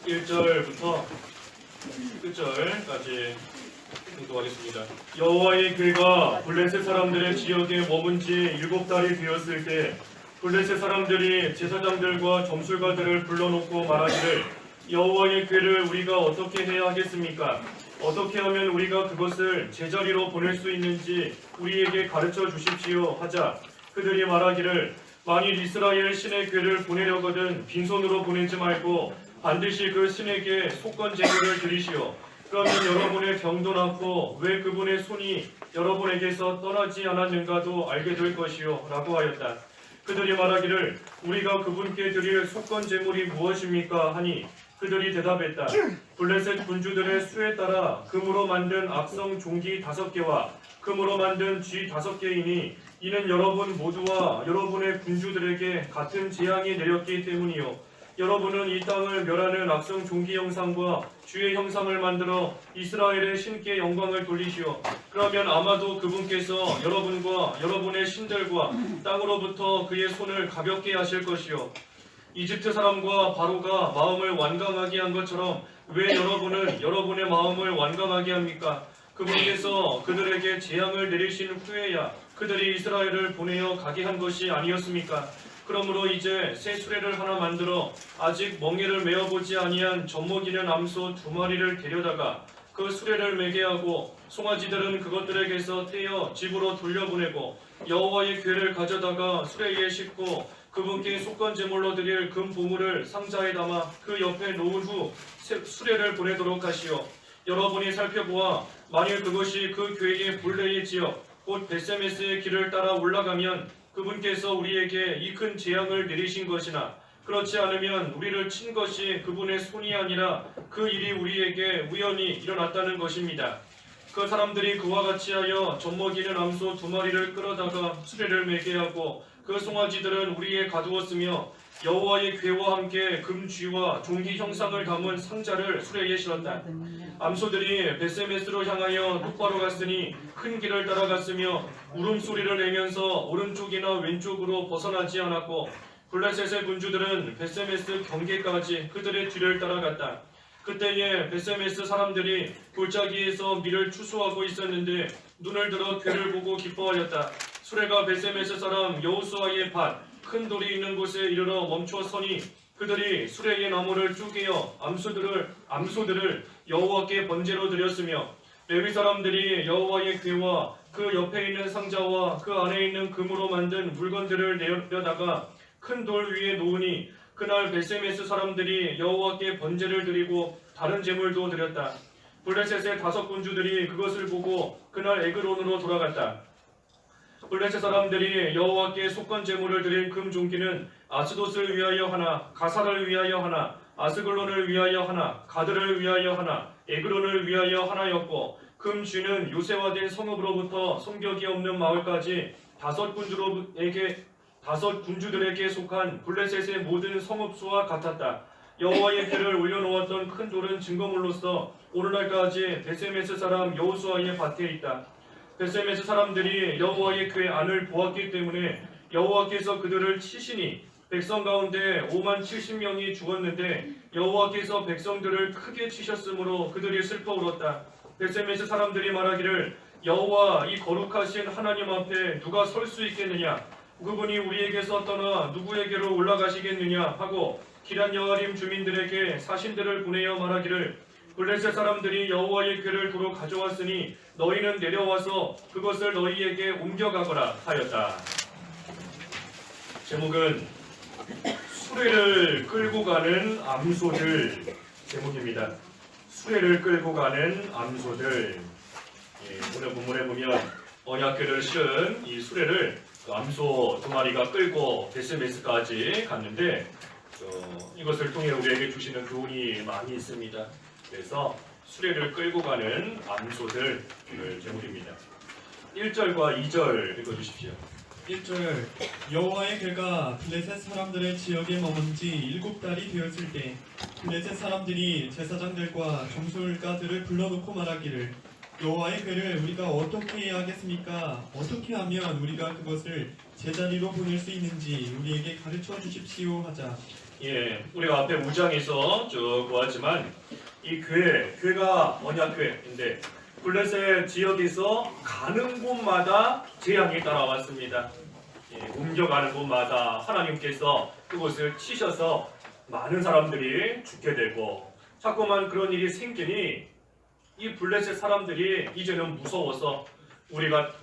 1절부터 끝절까지 공독하겠습니다. 여호와의 괴가 블레셋 사람들의 지역에 머문 지 7달이 되었을 때 블레셋 사람들이 제사장들과 점술가들을 불러놓고 말하기를 여호와의 괴를 우리가 어떻게 해야 하겠습니까? 어떻게 하면 우리가 그것을 제자리로 보낼 수 있는지 우리에게 가르쳐 주십시오 하자 그들이 말하기를 만일 이스라엘 신의 괴를 보내려거든 빈손으로 보내지 말고 반드시 그 신에게 속건 제물을 드리시오. 그러면 여러분의 병도 낫고 왜 그분의 손이 여러분에게서 떠나지 않았는가도 알게 될 것이요 라고 하였다. 그들이 말하기를 우리가 그분께 드릴 속건 제물이 무엇입니까 하니 그들이 대답했다. 블레셋 군주들의 수에 따라 금으로 만든 악성 종기 5개와 금으로 만든 쥐 5개이니 이는 여러분 모두와 여러분의 군주들에게 같은 재앙이 내렸기 때문이요. 여러분은 이 땅을 멸하는 악성 종기 형상과 쥐의 형상을 만들어 이스라엘의 신께 영광을 돌리시오. 그러면 아마도 그분께서 여러분과 여러분의 신들과 땅으로부터 그의 손을 가볍게 하실 것이요. 이집트 사람과 바로가 마음을 완강하게 한 것처럼 왜 여러분은 여러분의 마음을 완강하게 합니까? 그분께서 그들에게 재앙을 내리신 후에야 그들이 이스라엘을 보내어 가게 한 것이 아니었습니까? 그러므로 이제 새 수레를 하나 만들어 아직 멍에를 메어보지 아니한 젖먹이는 암소 2마리를 데려다가 그 수레를 매게 하고 송아지들은 그것들에게서 떼어 집으로 돌려보내고 여호와의 궤를 가져다가 수레에 싣고 그분께 속건 제물로 드릴 금 보물을 상자에 담아 그 옆에 놓은 후 수레를 보내도록 하시오. 여러분이 살펴보아 만일 그것이 그 궤의 본래의 지역 곧 베세메스의 길을 따라 올라가면 그분께서 우리에게 이 큰 재앙을 내리신 것이나 그렇지 않으면 우리를 친 것이 그분의 손이 아니라 그 일이 우리에게 우연히 일어났다는 것입니다. 그 사람들이 그와 같이 하여 젖먹이는 암소 2마리를 끌어다가 수레를 매게 하고 그 송아지들은 우리에 가두었으며 여호와의 궤와 함께 금쥐와 종기 형상을 담은 상자를 수레에 실었다. 암소들이 베세메스로 향하여 똑바로 갔으니 큰 길을 따라갔으며 울음소리를 내면서 오른쪽이나 왼쪽으로 벗어나지 않았고 블레셋의 군주들은 베세메스 경계까지 그들의 뒤를 따라갔다. 그때에 베세메스 사람들이 골짜기에서 밀을 추수하고 있었는데 눈을 들어 궤를 보고 기뻐하였다. 수레가 베세메스 사람 여호수아의 밭 큰 돌이 있는 곳에 이르러 멈춰 서니 그들이 수레의 나무를 쪼개어 암소들을 여호와께 번제로 드렸으며 레위 사람들이 여호와의 궤와 그 옆에 있는 상자와 그 안에 있는 금으로 만든 물건들을 내려다가 큰 돌 위에 놓으니 그날 베세메스 사람들이 여호와께 번제를 드리고 다른 제물도 드렸다. 블레셋의 5 군주들이 그것을 보고 그날 에그론으로 돌아갔다. 블레셋 사람들이 여호와께 속건 제물을 드린 금 종기는 아스돗을 위하여 하나, 가사를 위하여 하나, 아스글론을 위하여 하나, 가드를 위하여 하나, 에그론을 위하여 하나였고 금 쥐는 요새화된 성읍으로부터 성벽이 없는 마을까지 5 군주들에게 속한 블레셋의 모든 성읍수와 같았다. 여호와의 궤를 올려놓았던 큰 돌은 증거물로서 오늘날까지 베세메스 사람 여호수아의 밭에 있다. 베세메스 사람들이 여호와의 궤 안을 보았기 때문에 여호와께서 그들을 치시니 백성 가운데 50,070명이 죽었는데 여호와께서 백성들을 크게 치셨으므로 그들이 슬퍼 울었다. 베세메스 사람들이 말하기를 여호와 이 거룩하신 하나님 앞에 누가 설 수 있겠느냐? 그분이 우리에게서 떠나 누구에게로 올라가시겠느냐 하고 기럇 여아림 주민들에게 사신들을 보내어 말하기를 블레셋 사람들이 여호와의 궤를 도로 가져왔으니 너희는 내려와서 그것을 너희에게 옮겨가거라 하였다. 제목은 수레를 끌고 가는 암소들 제목입니다. 수레를 끌고 가는 암소들. 오늘 본문에 보면 언약궤를 실은 이 수레를 암소 2마리가 끌고 베세메스까지 갔는데 이것을 통해 우리에게 주시는 교훈이 많이 있습니다. 그래서 수레를 끌고 가는 암소들 제목입니다. 1절과 2절 읽어주십시오. 1절 여호와의 궤가 블레셋 사람들의 지역에 머문 지 7달이 되었을 때 블레셋 사람들이 제사장들과 점술가들을 불러놓고 말하기를 여호와의 궤를 우리가 어떻게 해야 하겠습니까? 어떻게 하면 우리가 그것을 제자리로 보낼 수 있는지 우리에게 가르쳐 주십시오 하자 예, 우리가 앞에 우장에서 쭉 보았지만 이 교회가 언약교회인데 블레셋 지역에서 가는 곳마다 재앙이 따라왔습니다. 예, 옮겨가는 곳마다 하나님께서 그곳을 치셔서 많은 사람들이 죽게 되고 자꾸만 그런 일이 생기니 이 블레셋 사람들이 이제는 무서워서 우리가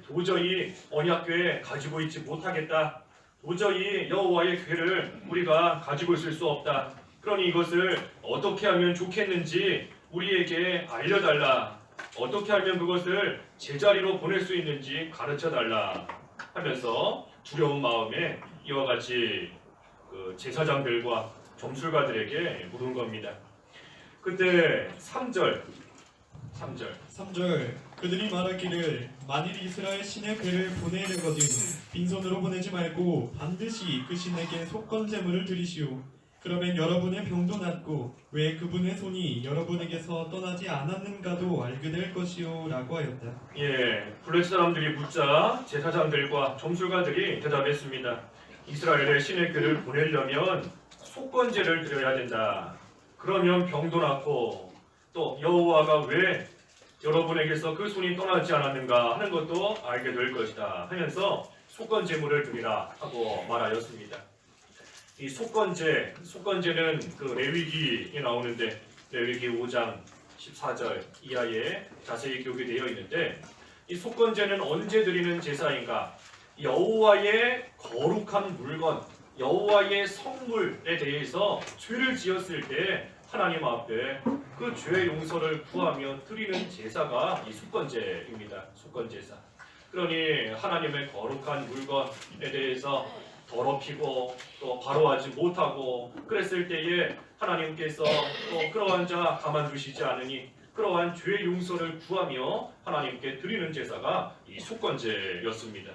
도저히 언약교회 가지고 있지 못하겠다. 도저히 여호와의 교회를 우리가 가지고 있을 수 없다. 그러니 이것을 어떻게 하면 좋겠는지 우리에게 알려달라. 어떻게 하면 그것을 제자리로 보낼 수 있는지 가르쳐달라 하면서 두려운 마음에 이와 같이 그 제사장들과 점술가들에게 물은 겁니다. 그때 3절 3절 그들이 말하기를 만일 이스라엘 신의 괴를 보내려거든 빈손으로 보내지 말고 반드시 그 신에게 속건 제물을 드리시오. 그러면 여러분의 병도 낫고 왜 그분의 손이 여러분에게서 떠나지 않았는가도 알게 될 것이오 라고 하였다. 예, 블레셋 사람들이 묻자 제사장들과 점술가들이 대답했습니다. 이스라엘의 신의 괴를 보내려면 속건제를 드려야 된다. 그러면 병도 낫고 또 여호와가 왜 여러분에게서 그 손이 떠나지 않았는가 하는 것도 알게 될 것이다 하면서 속건 제물을 드리라 하고 말하였습니다. 이 속건제는 그 레위기에 나오는데 레위기 5장 14절 이하에 자세히 기록이 되어 있는데 이 속건제는 언제 드리는 제사인가? 여호와의 거룩한 물건, 여호와의 성물에 대해서 죄를 지었을 때 하나님 앞에 그 죄의 용서를 구하며 드리는 제사가 이 속건제입니다. 속건제사. 그러니 하나님의 거룩한 물건에 대해서 더럽히고 또 바로하지 못하고 그랬을 때에 하나님께서 또 그러한 자 가만두시지 않으니 그러한 죄의 용서를 구하며 하나님께 드리는 제사가 이 속건제였습니다.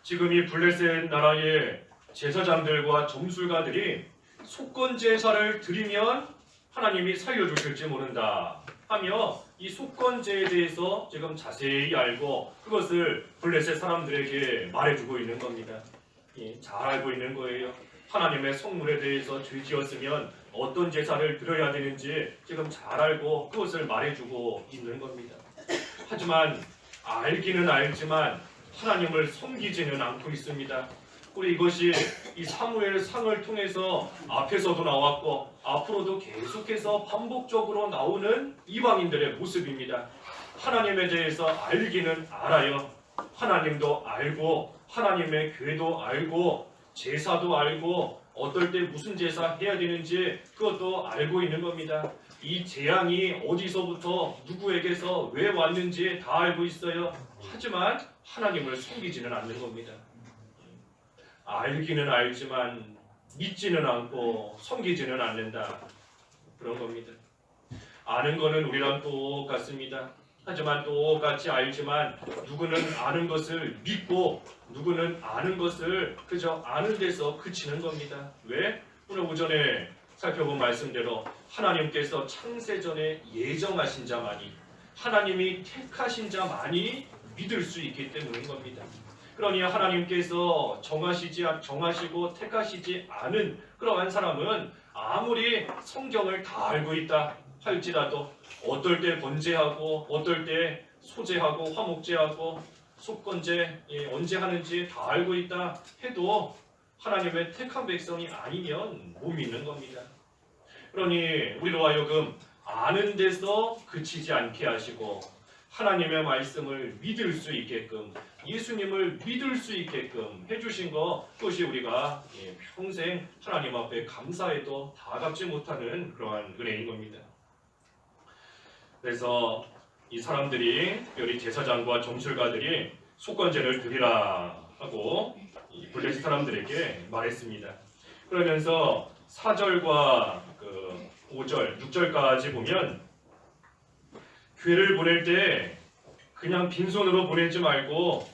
지금 이 블레셋 나라의 제사장들과 점술가들이 속건제사를 드리면 하나님이 살려주실지 모른다 하며 이 속건제에 대해서 지금 자세히 알고 그것을 블레셋 사람들에게 말해주고 있는 겁니다. 예, 잘 알고 있는 거예요. 하나님의 성물에 대해서 죄지었으면 어떤 제사를 드려야 되는지 지금 잘 알고 그것을 말해주고 있는 겁니다. 하지만 알기는 알지만 하나님을 섬기지는 않고 있습니다. 우리 이것이 이 사무엘 상을 통해서 앞에서도 나왔고 앞으로도 계속해서 반복적으로 나오는 이방인들의 모습입니다. 하나님에 대해서 알기는 알아요. 하나님도 알고 하나님의 교회도 알고 제사도 알고 어떨 때 무슨 제사 해야 되는지 그것도 알고 있는 겁니다. 이 재앙이 어디서부터 누구에게서 왜 왔는지 다 알고 있어요. 하지만 하나님을 섬기지는 않는 겁니다. 알기는 알지만 믿지는 않고 섬기지는 않는다. 그런 겁니다. 아는 거는 우리랑 똑같습니다. 하지만 똑같이 알지만 누구는 아는 것을 믿고 누구는 아는 것을 그저 아는 데서 그치는 겁니다. 왜? 오늘 오전에 살펴본 말씀대로 하나님께서 창세전에 예정하신 자만이 하나님이 택하신 자만이 믿을 수 있기 때문인 겁니다. 그러니 하나님께서 정하시고 택하시지 않은 그러한 사람은 아무리 성경을 다 알고 있다 할지라도 어떨 때 번제하고 어떨 때 소제하고 화목제하고 속건제 언제 하는지 다 알고 있다 해도 하나님의 택한 백성이 아니면 못 믿는 겁니다. 그러니 우리로 하여금 아는 데서 그치지 않게 하시고 하나님의 말씀을 믿을 수 있게끔 예수님을 믿을 수 있게끔 해주신 것 그것이 우리가 평생 하나님 앞에 감사해도 다 갚지 못하는 그러한 은혜인 겁니다. 그래서 이 사람들이 특별히 제사장과 점술가들이 속건제를 드리라 하고 이 블레셋 사람들에게 말했습니다. 그러면서 4절과 5절, 6절까지 보면 교회를 보낼 때 그냥 빈손으로 보내지 말고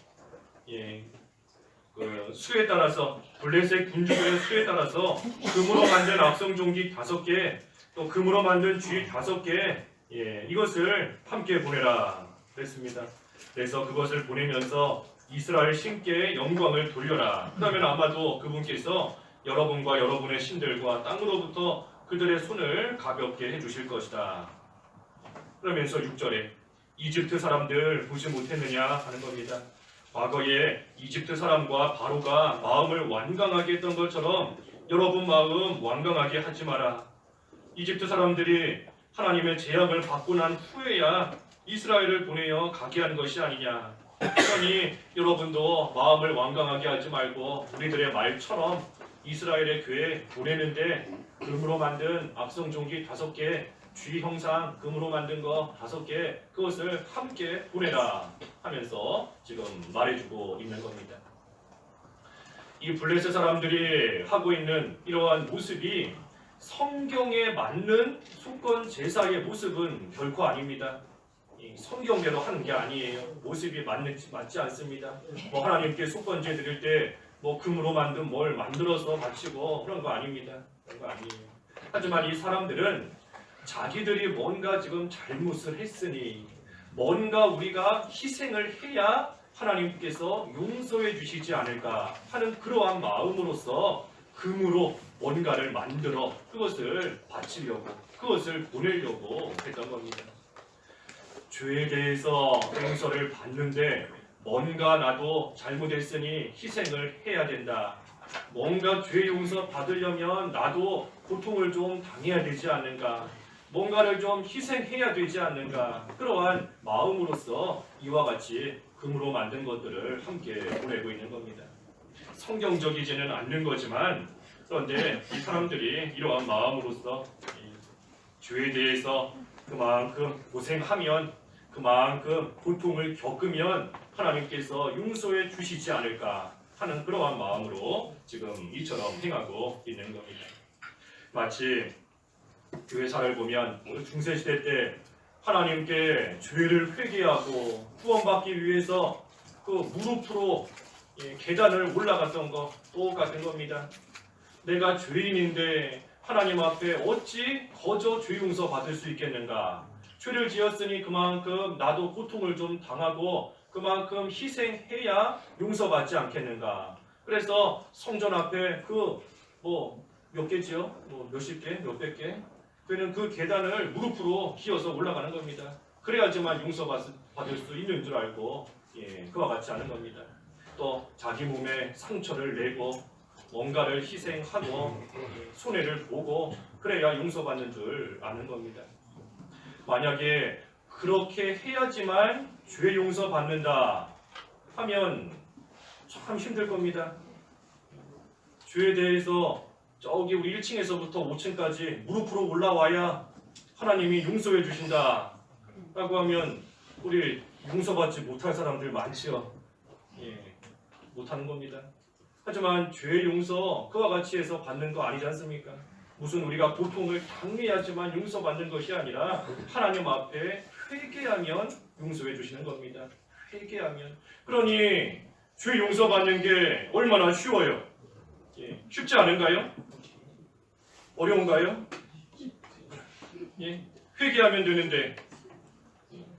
수에 따라서 블레셋 군주들의 수에 따라서 금으로 만든 악성종기 5개 또 금으로 만든 쥐 5개 이것을 함께 보내라 그랬습니다. 그래서 그것을 보내면서 이스라엘 신께 영광을 돌려라. 그러면 아마도 그분께서 여러분과 여러분의 신들과 땅으로부터 그들의 손을 가볍게 해주실 것이다. 그러면서 6절에 이집트 사람들 보지 못했느냐 하는 겁니다. 과거에 이집트 사람과 바로가 마음을 완강하게 했던 것처럼 여러분 마음 완강하게 하지 마라. 이집트 사람들이 하나님의 제약을 받고 난 후에야 이스라엘을 보내어 가게 한 것이 아니냐. 그러니 여러분도 마음을 완강하게 하지 말고 우리들의 말처럼 이스라엘의 교회 보내는데 금으로 만든 악성 종기 5개, 쥐 형상 금으로 만든 거 5개, 그것을 함께 보내라 하면서 지금 말해주고 있는 겁니다. 이 블레셋 사람들이 하고 있는 이러한 모습이 성경에 맞는 속건 제사의 모습은 결코 아닙니다. 성경대로 하는 게 아니에요. 모습이 맞지 않습니다. 뭐 하나님께 속건제 드릴 때 뭐 금으로 만든 뭘 만들어서 바치고 그런 거 아닙니다. 그런 거 아니에요. 하지만 이 사람들은 자기들이 뭔가 지금 잘못을 했으니 뭔가 우리가 희생을 해야 하나님께서 용서해 주시지 않을까 하는 그러한 마음으로서 금으로 뭔가를 만들어 그것을 바치려고 그것을 보내려고 했던 겁니다. 죄에 대해서 용서를 받는데 뭔가 나도 잘못했으니 희생을 해야 된다. 뭔가 죄 용서 받으려면 나도 고통을 좀 당해야 되지 않는가. 뭔가를 좀 희생해야 되지 않는가. 그러한 마음으로서 이와 같이 금으로 만든 것들을 함께 보내고 있는 겁니다. 성경적이지는 않는 거지만 그런데 이 사람들이 이러한 마음으로서 죄에 대해서 그만큼 고생하면 그만큼 고통을 겪으면 하나님께서 용서해 주시지 않을까 하는 그러한 마음으로 지금 이처럼 행하고 있는 겁니다. 마치 교회사를 보면 중세시대 때 하나님께 죄를 회개하고 구원받기 위해서 그 무릎으로 계단을 올라갔던 거 똑같은 겁니다. 내가 죄인인데 하나님 앞에 어찌 거저 죄 용서 받을 수 있겠는가? 죄를 지었으니 그만큼 나도 고통을 좀 당하고 그만큼 희생해야 용서받지 않겠는가? 그래서 성전 앞에 그 몇 개지요? 몇십 개, 몇백 개? 그는 그 계단을 무릎으로 기어서 올라가는 겁니다. 그래야지만 용서받을 수 있는 줄 알고 그와 같지 않은 겁니다. 또 자기 몸에 상처를 내고 뭔가를 희생하고 손해를 보고 그래야 용서받는 줄 아는 겁니다. 만약에 그렇게 해야지만 죄 용서받는다 하면 참 힘들 겁니다. 죄에 대해서 저기 우리 1층에서부터 5층까지 무릎으로 올라와야 하나님이 용서해 주신다 라고 하면 우리 용서받지 못할 사람들 많지요. 못하는 겁니다. 하지만 죄 용서 그와 같이 해서 받는 거 아니지 않습니까? 무슨 우리가 고통을 당해야지만 용서받는 것이 아니라 하나님 앞에 회개하면 용서해 주시는 겁니다. 회개하면. 그러니 죄 용서받는 게 얼마나 쉬워요? 쉽지 않은가요? 어려운가요? 회개하면 되는데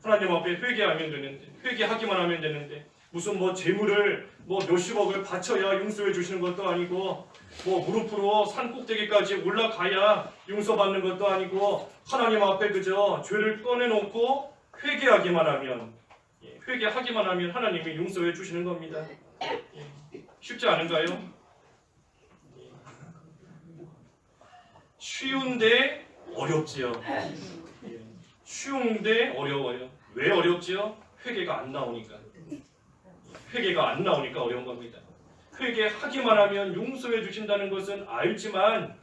하나님 앞에 회개하면 되는데 회개하기만 하면 되는데 무슨 재물을 몇십억을 바쳐야 용서해 주시는 것도 아니고 무릎으로 산 꼭대기까지 올라가야 용서받는 것도 아니고 하나님 앞에 그저 죄를 꺼내놓고 회개하기만 하면 하나님이 용서해 주시는 겁니다. 쉽지 않은가요? 쉬운데 어렵지요. 쉬운데 어려워요. 왜 어렵지요? 회개가 안 나오니까. 회개가 안 나오니까 어려운 겁니다. 회개하기만 하면 용서해 주신다는 것은 알지만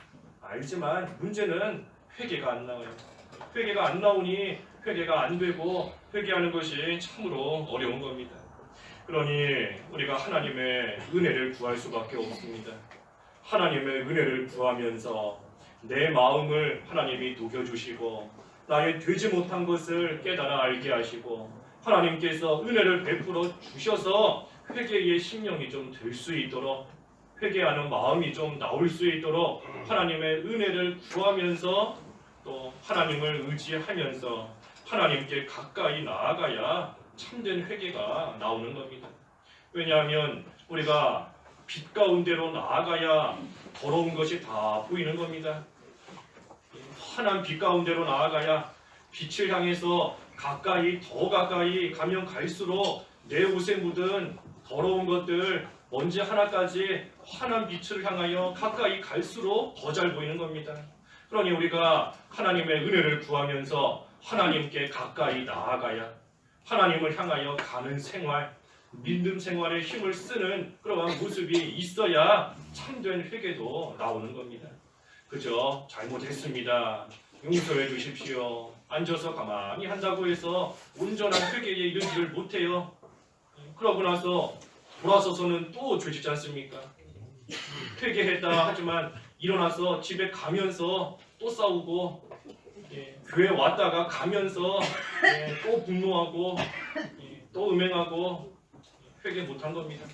문제는 회개가 안 나와요. 회개가 안 나오니 회개가 안 되고 회개하는 것이 참으로 어려운 겁니다. 그러니 우리가 하나님의 은혜를 구할 수밖에 없습니다. 하나님의 은혜를 구하면서 내 마음을 하나님이 녹여주시고 나의 되지 못한 것을 깨달아 알게 하시고 하나님께서 은혜를 베풀어 주셔서 회개의 심령이 좀 될 수 있도록 회개하는 마음이 좀 나올 수 있도록 하나님의 은혜를 구하면서 또 하나님을 의지하면서 하나님께 가까이 나아가야 참된 회개가 나오는 겁니다. 왜냐하면 우리가 빛 가운데로 나아가야 더러운 것이 다 보이는 겁니다. 환한 빛 가운데로 나아가야 빛을 향해서 가까이 더 가까이 가면 갈수록 내 옷에 묻은 더러운 것들 먼지 하나까지 환한 빛을 향하여 가까이 갈수록 더 잘 보이는 겁니다. 그러니 우리가 하나님의 은혜를 구하면서 하나님께 가까이 나아가야 하나님을 향하여 가는 생활, 믿음 생활에 힘을 쓰는 그러한 모습이 있어야 참된 회개도 나오는 겁니다. 그저 잘못했습니다. 용서해 주십시오. 앉아서 가만히 한다고 해서 온전한 회개에 이르지를 못해요. 그러고 나서 돌아서서는 또 죄짓지 않습니까? 회개했다 하지만 일어나서 집에 가면서 또 싸우고 교회 왔다가 가면서 또 분노하고 또 음행하고 회개 못한 겁니다.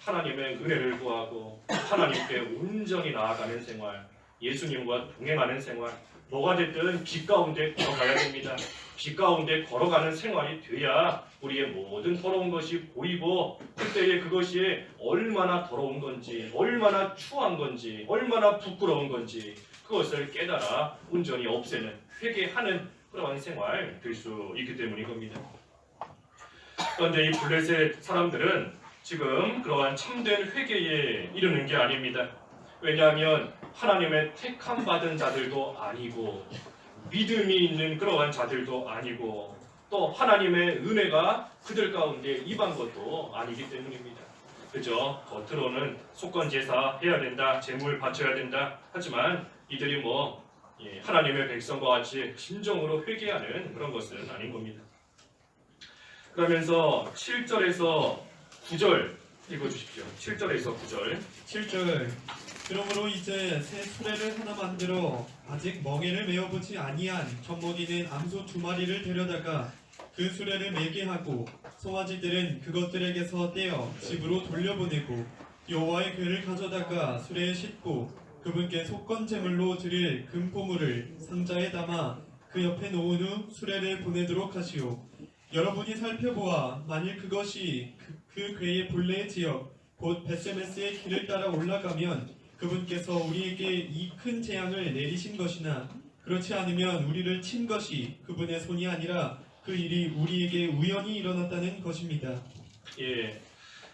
하나님의 은혜를 구하고 하나님께 온전히 나아가는 생활, 예수님과 동행하는 생활, 뭐가 됐든 빛 가운데 걸어가야 됩니다. 빛 가운데 걸어가는 생활이 돼야 우리의 모든 더러운 것이 보이고 그때에 그것이 얼마나 더러운 건지, 얼마나 추한 건지, 얼마나 부끄러운 건지 그것을 깨달아 온전히 없애는, 회개하는 그러한 생활 될 수 있기 때문인 겁니다. 그런데 이 블레셋 사람들은 지금 그러한 참된 회개에 이르는 게 아닙니다. 왜냐하면 하나님의 택함 받은 자들도 아니고 믿음이 있는 그러한 자들도 아니고 또 하나님의 은혜가 그들 가운데 임한 것도 아니기 때문입니다. 그죠? 겉으로는 속건 제사 해야 된다, 제물 바쳐야 된다 하지만 이들이 하나님의 백성과 같이 진정으로 회개하는 그런 것은 아닌 겁니다. 그러면서 7절에서 9절 읽어주십시오. 7절에서 9절. 7절 그러므로 이제 새 수레를 하나 만들어 아직 멍에를 메어보지 아니한 젖먹이는 암소 2마리를 데려다가 그 수레를 매게 하고 송아지들은 그것들에게서 떼어 집으로 돌려보내고 여호와의 궤를 가져다가 수레에 싣고 그분께 속건 제물로 드릴 금포물을 상자에 담아 그 옆에 놓은 후 수레를 보내도록 하시오. 여러분이 살펴보아 만일 그것이 그 궤의 본래의 지역 곧 베세메스의 길을 따라 올라가면 그분께서 우리에게 이 큰 재앙을 내리신 것이나 그렇지 않으면 우리를 친 것이 그분의 손이 아니라 그 일이 우리에게 우연히 일어났다는 것입니다.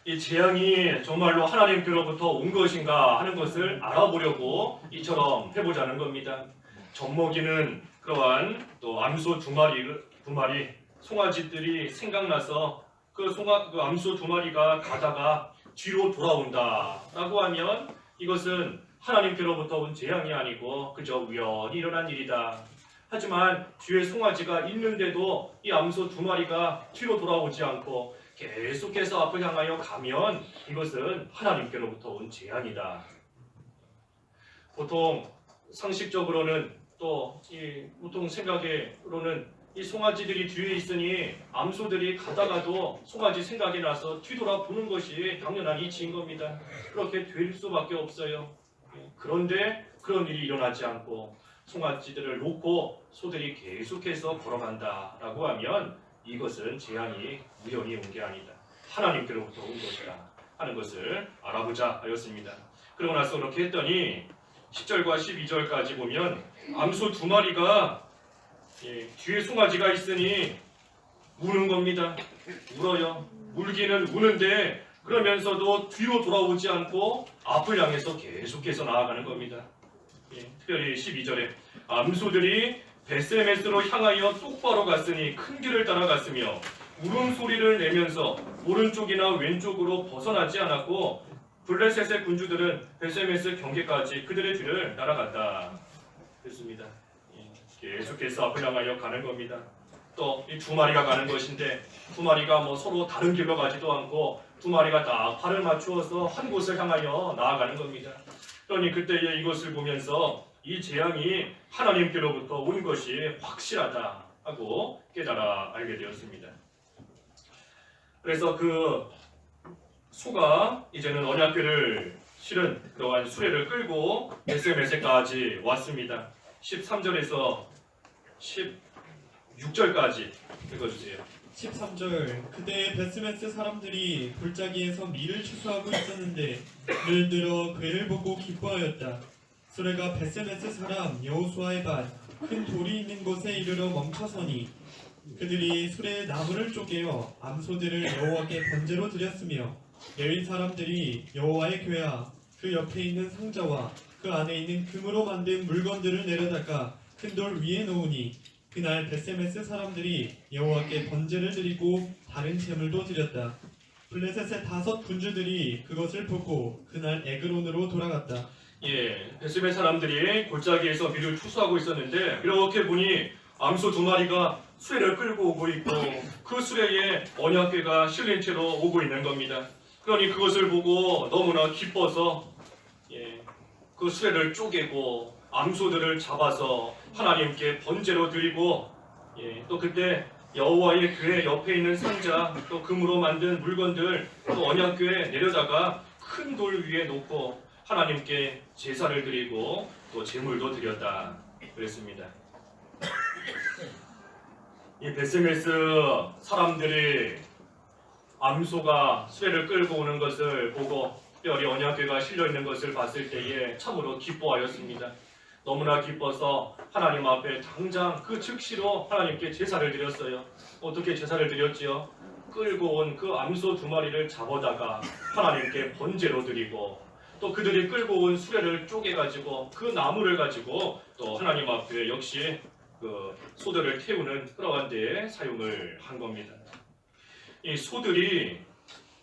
이 재앙이 정말로 하나님께로부터 온 것인가 하는 것을 알아보려고 이처럼 해보자는 겁니다. 젖먹이는 그러한 또 암소 2마리 송아지들이 생각나서 그 암소 2마리가 가다가 뒤로 돌아온다라고 하면 이것은 하나님께로부터 온 재앙이 아니고 그저 우연히 일어난 일이다. 하지만 뒤에 송아지가 있는데도 이 암소 2마리가 뒤로 돌아오지 않고 계속해서 앞을 향하여 가면 이것은 하나님께로부터 온 재앙이다. 보통 상식적으로는 또 보통 생각으로는 이 송아지들이 뒤에 있으니 암소들이 가다가도 송아지 생각이 나서 뒤돌아보는 것이 당연한 이치인 겁니다. 그렇게 될 수밖에 없어요. 그런데 그런 일이 일어나지 않고 송아지들을 놓고 소들이 계속해서 걸어간다라고 하면 이것은 재앙이 우연히 온 게 아니다. 하나님께로부터 온 것이다 하는 것을 알아보자 하였습니다. 그러고 나서 그렇게 했더니 10절과 12절까지 보면 암소 2마리가 뒤에 송아지가 있으니 우는 겁니다. 울어요. 울기는 우는데 그러면서도 뒤로 돌아오지 않고 앞을 향해서 계속해서 나아가는 겁니다. 특별히 12절에 암소들이 베세메스로 향하여 똑바로 갔으니 큰 길을 따라갔으며 울음소리를 내면서 오른쪽이나 왼쪽으로 벗어나지 않았고 블레셋의 군주들은 베세메스 경계까지 그들의 뒤를 따라갔다. 그렇습니다. 계속해서 앞을 향하여 가는 겁니다. 또 이 2마리가 가는 것인데 2마리가 서로 다른 길로 가지도 않고 2마리가 딱 발을 맞추어서 한 곳을 향하여 나아가는 겁니다. 그러니 그때에 이것을 보면서 이 재앙이 하나님께로부터 온 것이 확실하다 하고 깨달아 알게 되었습니다. 그래서 그 소가 이제는 언약궤를 실은 그러한 수레를 끌고 베세메스까지 왔습니다. 13절에서 16절까지 읽어주세요. 13절 그때 베스메스 사람들이 골짜기에서 밀을 추수하고 있었는데 늘 들어 그를 보고 기뻐하였다. 수레가 베스메스 사람 여호수아의 밭 큰 돌이 있는 곳에 이르러 멈춰서니 그들이 수레의 나무를 쪼개어 암소들을 여호와께 번제로 드렸으며 레위 사람들이 여호와의 궤와 그 옆에 있는 상자와 그 안에 있는 금으로 만든 물건들을 내려다가 큰 돌 위에 놓으니 그날 베세메스 사람들이 여호와께 번제를 드리고 다른 제물도 드렸다. 블레셋의 5 군주들이 그것을 보고 그날 에그론으로 돌아갔다. 예, 베스메 사람들이 골짜기에서 밀을 추수하고 있었는데 이렇게 보니 암소 2마리가 수레를 끌고 오고 있고 그 수레에 언약궤가 실린 채로 오고 있는 겁니다. 그러니 그것을 보고 너무나 기뻐서 그 수레를 쪼개고 암소들을 잡아서 하나님께 번제로 드리고 또 그때 여호와의 궤 옆에 있는 상자 또 금으로 만든 물건들 또 언약궤에 내려다가 큰 돌 위에 놓고 하나님께 제사를 드리고 또 제물도 드렸다 그랬습니다. 이 베스메스 사람들이 암소가 수레를 끌고 오는 것을 보고 특별히 언약궤가 실려 있는 것을 봤을 때에 참으로 기뻐하였습니다. 너무나 기뻐서 하나님 앞에 당장 그 즉시로 하나님께 제사를 드렸어요. 어떻게 제사를 드렸지요? 끌고 온 그 암소 2마리를 잡아다가 하나님께 번제로 드리고 또 그들이 끌고 온 수레를 쪼개가지고 그 나무를 가지고 또 하나님 앞에 역시 그 소들을 태우는 그러한 데에 사용을 한 겁니다. 이 소들이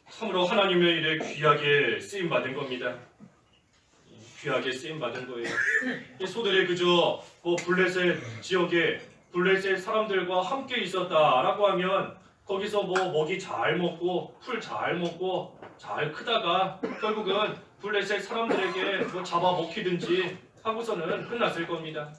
참으로 하나님의 일에 귀하게 쓰임 받은 겁니다. 귀하게 쓰임 받은 거예요. 이 소들이 그저 블레셋 지역에 블레셋 사람들과 함께 있었다라고 하면 거기서 먹이 잘 먹고 풀 잘 먹고 잘 크다가 결국은 블레셋 사람들에게 잡아먹히든지 하고서는 끝났을 겁니다.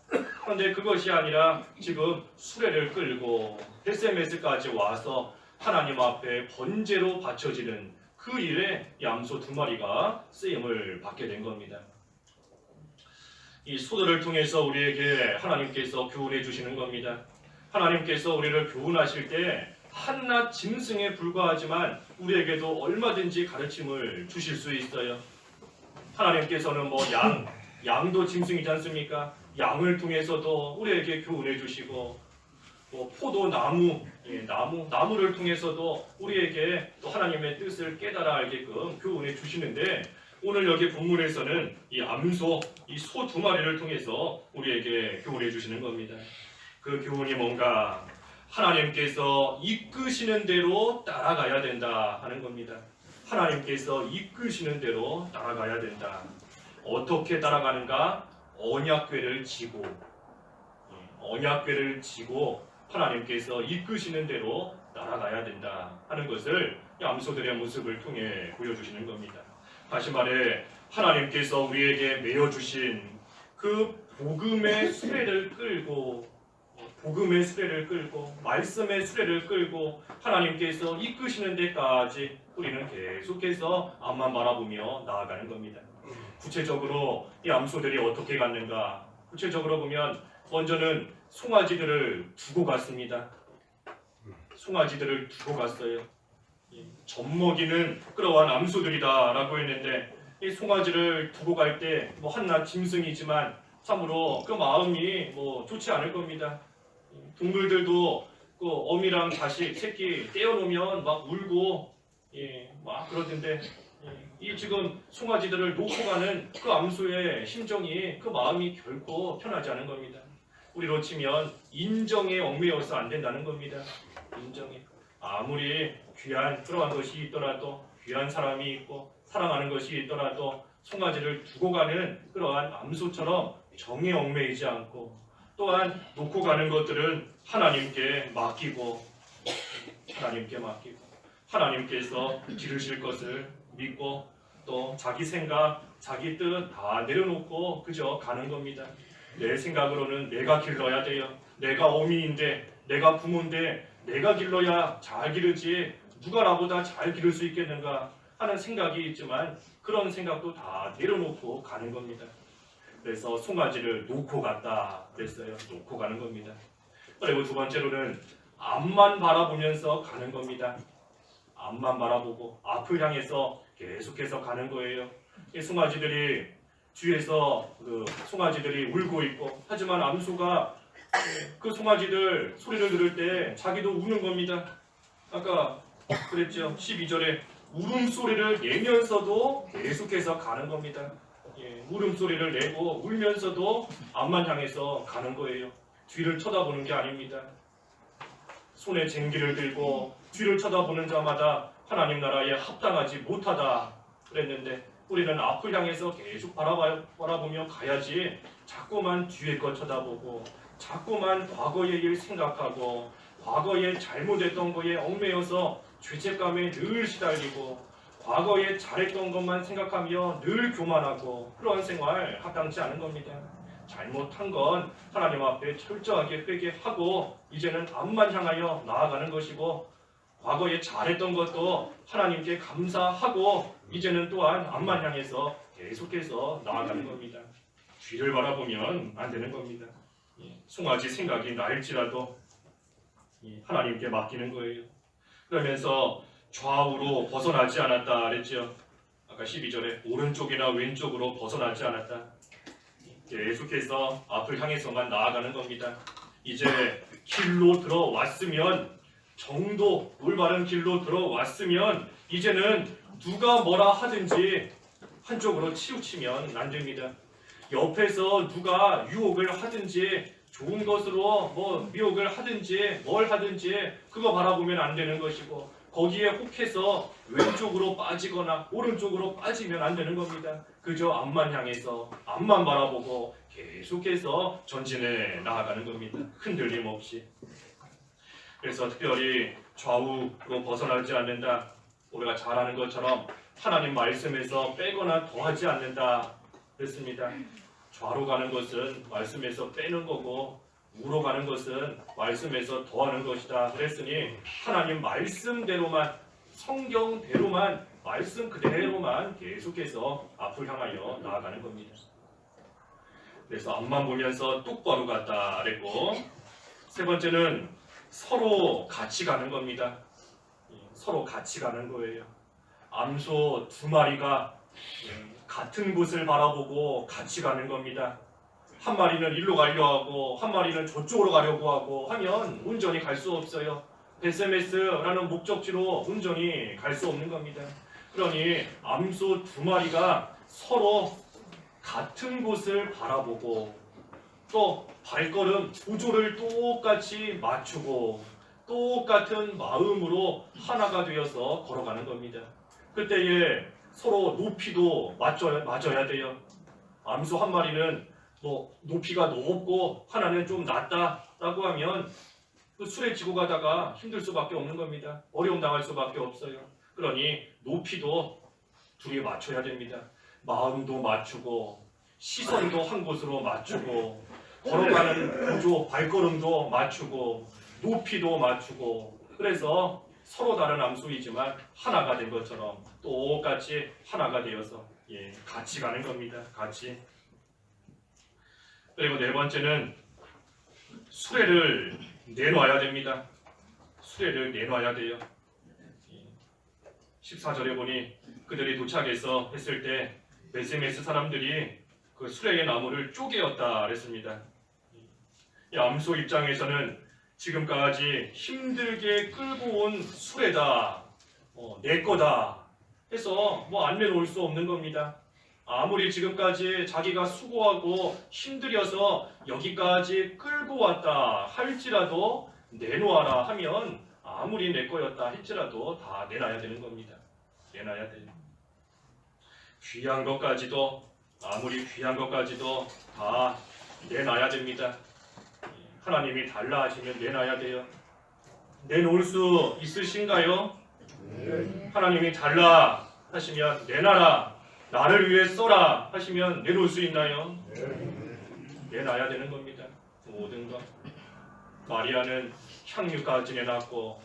그런데 그것이 아니라 지금 수레를 끌고 베세메스까지 와서 하나님 앞에 번제로 바쳐지는 그 일에 암소 2마리가 쓰임을 받게 된 겁니다. 이 소들을 통해서 우리에게 하나님께서 교훈해 주시는 겁니다. 하나님께서 우리를 교훈하실 때 한낱 짐승에 불과하지만 우리에게도 얼마든지 가르침을 주실 수 있어요. 하나님께서는 양도 짐승이지 않습니까? 양을 통해서도 우리에게 교훈해 주시고 포도 나무를 통해서도 우리에게 또 하나님의 뜻을 깨달아 알게끔 교훈해 주시는데 오늘 여기 본문에서는 이 암소, 이 소 2마리를 통해서 우리에게 교훈해 주시는 겁니다. 그 교훈이 뭔가 하나님께서 이끄시는 대로 따라가야 된다 하는 겁니다. 하나님께서 이끄시는 대로 따라가야 된다. 어떻게 따라가는가? 언약궤를 지고 하나님께서 이끄시는 대로 따라가야 된다 하는 것을 암소들의 모습을 통해 보여주시는 겁니다. 다시 말해 하나님께서 우리에게 메어주신 그 복음의 수레를 끌고 말씀의 수레를 끌고 하나님께서 이끄시는 데까지 우리는 계속해서 앞만 바라보며 나아가는 겁니다. 구체적으로 이 암소들이 어떻게 갔는가? 구체적으로 보면 먼저는 송아지들을 두고 갔습니다. 송아지들을 두고 갔어요. 젖먹이는 그러한 암소들이다라고 했는데 이 송아지를 두고 갈 때 한낱 짐승이지만 참으로 그 마음이 좋지 않을 겁니다. 동물들도 그 어미랑 자식 새끼 떼어놓으면 막 울고 막 그러던데 이 지금 송아지들을 놓고 가는 그 암소의 심정이 그 마음이 결코 편하지 않은 겁니다. 우리로 치면 인정에 얽매여서 안 된다는 겁니다. 인정에 아무리 귀한 그러한 것이 있더라도 귀한 사람이 있고 사랑하는 것이 있더라도 송아지를 두고 가는 그러한 암소처럼 정에 얽매이지 않고 또한 놓고 가는 것들은 하나님께 맡기고 하나님께서 기르실 것을 믿고 또 자기 생각, 자기 뜻 다 내려놓고 그저 가는 겁니다. 내 생각으로는 내가 길러야 돼요. 내가 어미인데, 내가 부모인데 내가 길러야 잘 기르지 누가 나보다 잘 기를 수 있겠는가 하는 생각이 있지만 그런 생각도 다 내려놓고 가는 겁니다. 그래서 송아지를 놓고 갔다 그랬어요. 놓고 가는 겁니다. 그리고 두 번째로는 앞만 바라보면서 가는 겁니다. 앞만 바라보고 앞을 향해서 계속해서 가는 거예요. 이 송아지들이 뒤에서 그 송아지들이 울고 있고, 하지만 암소가 그 송아지들 소리를 들을 때 자기도 우는 겁니다. 아까 그랬죠. 12절에 울음소리를 내면서도 계속해서 가는 겁니다. 울음소리를 내고 울면서도 앞만 향해서 가는 거예요. 뒤를 쳐다보는 게 아닙니다. 손에 쟁기를 들고 뒤를 쳐다보는 자마다 하나님 나라에 합당하지 못하다 그랬는데, 우리는 앞을 향해서 계속 바라보며 가야지 자꾸만 뒤에 것 쳐다보고 자꾸만 과거의 일 생각하고 과거에 잘못했던 거에 얽매여서 죄책감에 늘 시달리고 과거에 잘했던 것만 생각하며 늘 교만하고, 그런 생활 합당치 않은 겁니다. 잘못한 건 하나님 앞에 철저하게 회개하고 이제는 앞만 향하여 나아가는 것이고, 과거에 잘했던 것도 하나님께 감사하고 이제는 또한 앞만 향해서 계속해서 나아가는 겁니다. 뒤를 바라보면 안 되는 겁니다. 송아지 생각이 날지라도 하나님께 맡기는 거예요. 그러면서 좌우로 벗어나지 않았다 그랬죠. 아까 12절에 오른쪽이나 왼쪽으로 벗어나지 않았다. 계속해서 앞을 향해서만 나아가는 겁니다. 이제 길로 들어왔으면, 정도 올바른 길로 들어왔으면 이제는 누가 뭐라 하든지 한쪽으로 치우치면 안 됩니다. 옆에서 누가 유혹을 하든지 좋은 것으로 뭐 미혹을 하든지 뭘 하든지 그거 바라보면 안 되는 것이고, 거기에 혹해서 왼쪽으로 빠지거나 오른쪽으로 빠지면 안 되는 겁니다. 그저 앞만 향해서 앞만 바라보고 계속해서 전진해 나아가는 겁니다. 흔들림 없이. 그래서 특별히 좌우로 벗어나지 않는다. 우리가 잘 아는 것처럼 하나님 말씀에서 빼거나 더하지 않는다 그랬습니다. 좌로 가는 것은 말씀에서 빼는 거고 우로 가는 것은 말씀에서 더하는 것이다 그랬으니, 하나님 말씀대로만, 성경대로만, 말씀 그대로만 계속해서 앞을 향하여 나아가는 겁니다. 그래서 앞만 보면서 똑바로 갔다 그랬고, 세 번째는 서로 같이 가는 겁니다. 서로 같이 가는 거예요. 암소 두 마리가 같은 곳을 바라보고 같이 가는 겁니다. 한 마리는 일로 가려고 하고 한 마리는 저쪽으로 가려고 하고 하면 온전히 갈 수 없어요. 베세메스라는 목적지로 온전히 갈 수 없는 겁니다. 그러니 암소 두 마리가 서로 같은 곳을 바라보고 또 발걸음 구조를 똑같이 맞추고 똑같은 마음으로 하나가 되어서 걸어가는 겁니다. 그때에 서로 높이도 맞아야 돼요. 암소 한 마리는 뭐 높이가 높고 하나는 좀 낮다라고 하면 그 술에 지고 가다가 힘들 수밖에 없는 겁니다. 어려움 당할 수밖에 없어요. 그러니 높이도 둘이 맞춰야 됩니다. 마음도 맞추고 시선도 한 곳으로 맞추고 걸어가는 구조, 발걸음도 맞추고 높이도 맞추고, 그래서 서로 다른 암소이지만 하나가 된 것처럼 똑같이 하나가 되어서 같이 가는 겁니다. 같이. 그리고 네 번째는 수레를 내놔야 됩니다. 수레를 내놔야 돼요. 14절에 보니 그들이 도착해서 했을 때 베세메스 사람들이 그 수레의 나무를 쪼개었다 그랬습니다. 이 암소 입장에서는 지금까지 힘들게 끌고 온 수레다, 내 거다 해서 안 내놓을 수 없는 겁니다. 아무리 지금까지 자기가 수고하고 힘들여서 여기까지 끌고 왔다 할지라도 내놓아라 하면 아무리 내 거였다 할지라도 다 내놔야 되는 겁니다. 내놔야 돼요. 귀한 것까지도, 아무리 귀한 것까지도 다 내놔야 됩니다. 하나님이 달라 하시면 내놔야 돼요. 내놓을 수 있으신가요? 네. 하나님이 달라 하시면 내놔라, 나를 위해 써라 하시면 내놓을 수 있나요? 네. 내놔야 되는 겁니다. 모든 것. 마리아는 향유까지 내놨고,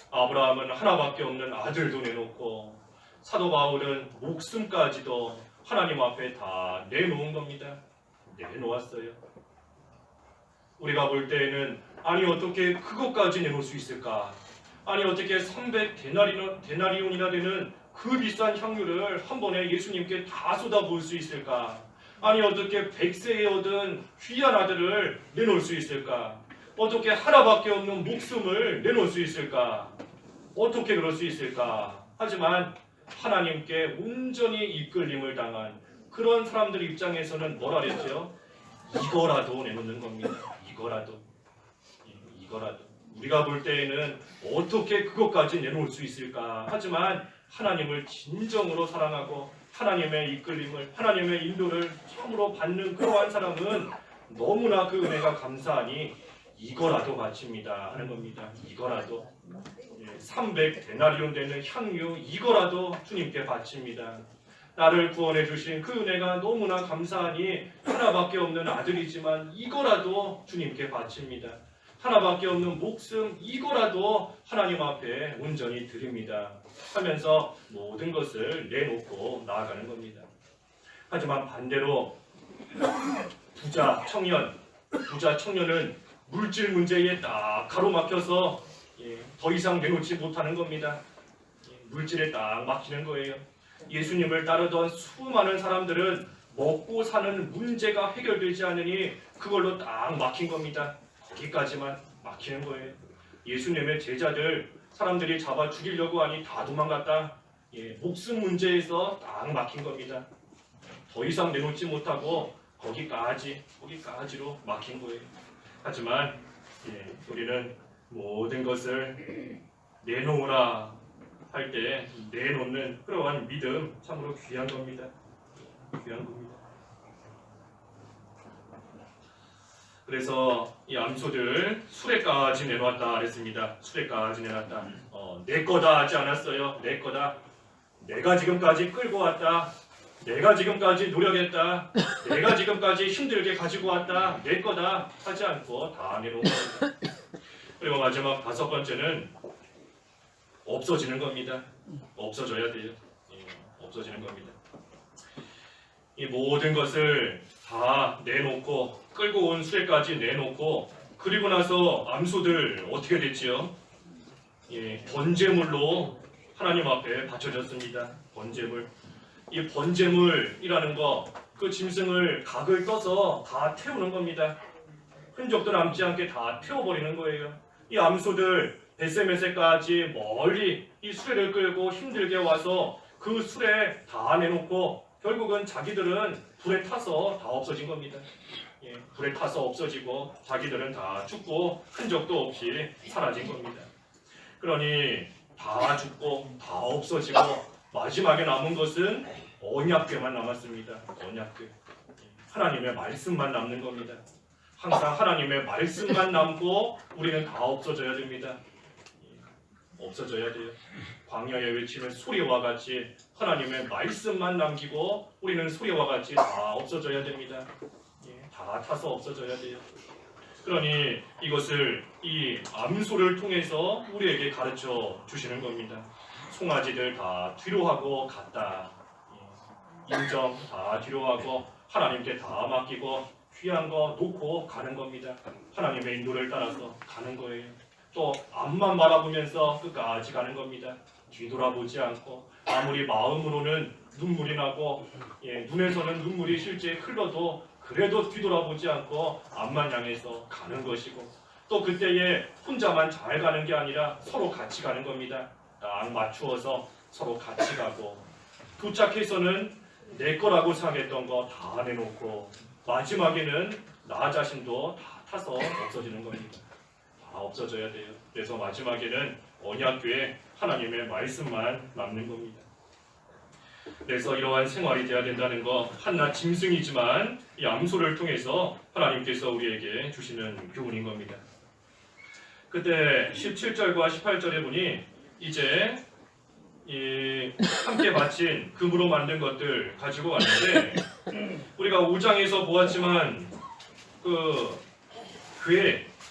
아브라함은 하나밖에 없는 아들도 내놓고, 사도 바울은 목숨까지도 하나님 앞에 다 내놓은 겁니다. 내놓았어요. 우리가 볼 때에는 아니 어떻게 그것까지 내놓을 수 있을까? 아니 어떻게 300데나리온이나 되는 그 비싼 향유를 한 번에 예수님께 다 쏟아부을 수 있을까? 아니 어떻게 100세에 얻은 귀한 아들을 내놓을 수 있을까? 어떻게 하나밖에 없는 목숨을 내놓을 수 있을까? 어떻게 그럴 수 있을까? 하지만 하나님께 온전히 이끌림을 당한 그런 사람들 입장에서는 뭐라 그랬죠? 이거라도 내놓는 겁니다. 이거라도. 우리가 볼 때에는 어떻게 그것까지 내놓을 수 있을까? 하지만 하나님을 진정으로 사랑하고 하나님의 이끌림을, 하나님의 인도를 참으로 받는 그러한 사람은 너무나 그 은혜가 감사하니 이거라도 바칩니다 하는 겁니다. 이거라도 300데나리온 되는 향유 이거라도 주님께 바칩니다. 나를 구원해 주신 그 은혜가 너무나 감사하니 하나밖에 없는 아들이지만 이거라도 주님께 바칩니다. 하나밖에 없는 목숨 이거라도 하나님 앞에 온전히 드립니다 하면서 모든 것을 내놓고 나아가는 겁니다. 하지만 반대로 부자 청년은 물질 문제에 딱 가로막혀서 더 이상 내놓지 못하는 겁니다. 물질에 딱 막히는 거예요. 예수님을 따르던 수많은 사람들은 먹고 사는 문제가 해결되지 않으니 그걸로 딱 막힌 겁니다. 거기까지만 막히는 거예요. 예수님의 제자들 사람들이 잡아 죽이려고 하니 다 도망갔다. 목숨 문제에서 딱 막힌 겁니다. 더 이상 내놓지 못하고 거기까지로 막힌 거예요. 하지만 우리는 모든 것을 내놓으라 할 때 내놓는 그러한 믿음 참으로 귀한 겁니다. 귀한 겁니다. 그래서 이 암소들 수레까지 내놓았다 그랬습니다. 수레까지 내놨다. 내 거다 하지 않았어요. 내 거다. 내가 지금까지 끌고 왔다. 내가 지금까지 노력했다. 내가 지금까지 힘들게 가지고 왔다. 내 거다 하지 않고 다 내놓은 겁니다. 그리고 마지막 5번째는 없어지는 겁니다. 없어져야 돼요. 없어지는 겁니다. 이 모든 것을 다 내놓고 끌고 온 수레까지 내놓고 그리고 나서 암소들 어떻게 됐지요? 번제물로 하나님 앞에 바쳐졌습니다. 번제물. 이 번제물이라는 거, 그 짐승을 각을 떠서 다 태우는 겁니다. 흔적도 남지 않게 다 태워버리는 거예요. 이 암소들 벳세메세까지 멀리 이 수레를 끌고 힘들게 와서 그 수레 다 내놓고 결국은 자기들은 불에 타서 다 없어진 겁니다. 불에 타서 없어지고 자기들은 다 죽고 흔적도 없이 사라진 겁니다. 그러니 다 죽고 다 없어지고 마지막에 남은 것은 언약궤만 남았습니다. 언약궤. 하나님의 말씀만 남는 겁니다. 항상 하나님의 말씀만 남고 우리는 다 없어져야 됩니다. 없어져야 돼요. 광야에 외치는 소리와 같이 하나님의 말씀만 남기고 우리는 소리와 같이 다 없어져야 됩니다. 다 타서 없어져야 돼요. 그러니 이것을 이 암소를 통해서 우리에게 가르쳐 주시는 겁니다. 송아지들 다 뒤로 하고 갔다. 인정 다 뒤로 하고 하나님께 다 맡기고 귀한 거 놓고 가는 겁니다. 하나님의 인도를 따라서 가는 거예요. 또 앞만 바라보면서 끝까지 가는 겁니다. 뒤돌아보지 않고 아무리 마음으로는 눈물이 나고 눈에서는 눈물이 실제 흘러도 그래도 뒤돌아보지 않고 앞만 향해서 가는 것이고 또 그때에 혼자만 잘 가는 게 아니라 서로 같이 가는 겁니다. 딱 맞추어서 서로 같이 가고 도착해서는 내 거라고 생각했던 거 다 내놓고 마지막에는 나 자신도 다 타서 없어지는 겁니다. 다 없어져야 돼요. 그래서 마지막에는 언약궤에 하나님의 말씀만 남는 겁니다. 그래서 이러한 생활이 돼야 된다는 거 한낱 짐승이지만 이 암소를 통해서 하나님께서 우리에게 주시는 교훈인 겁니다. 그때 17절과 18절에 보니 이제 이 함께 바친 금으로 만든 것들 가지고 왔는데 우리가 5장에서 보았지만 그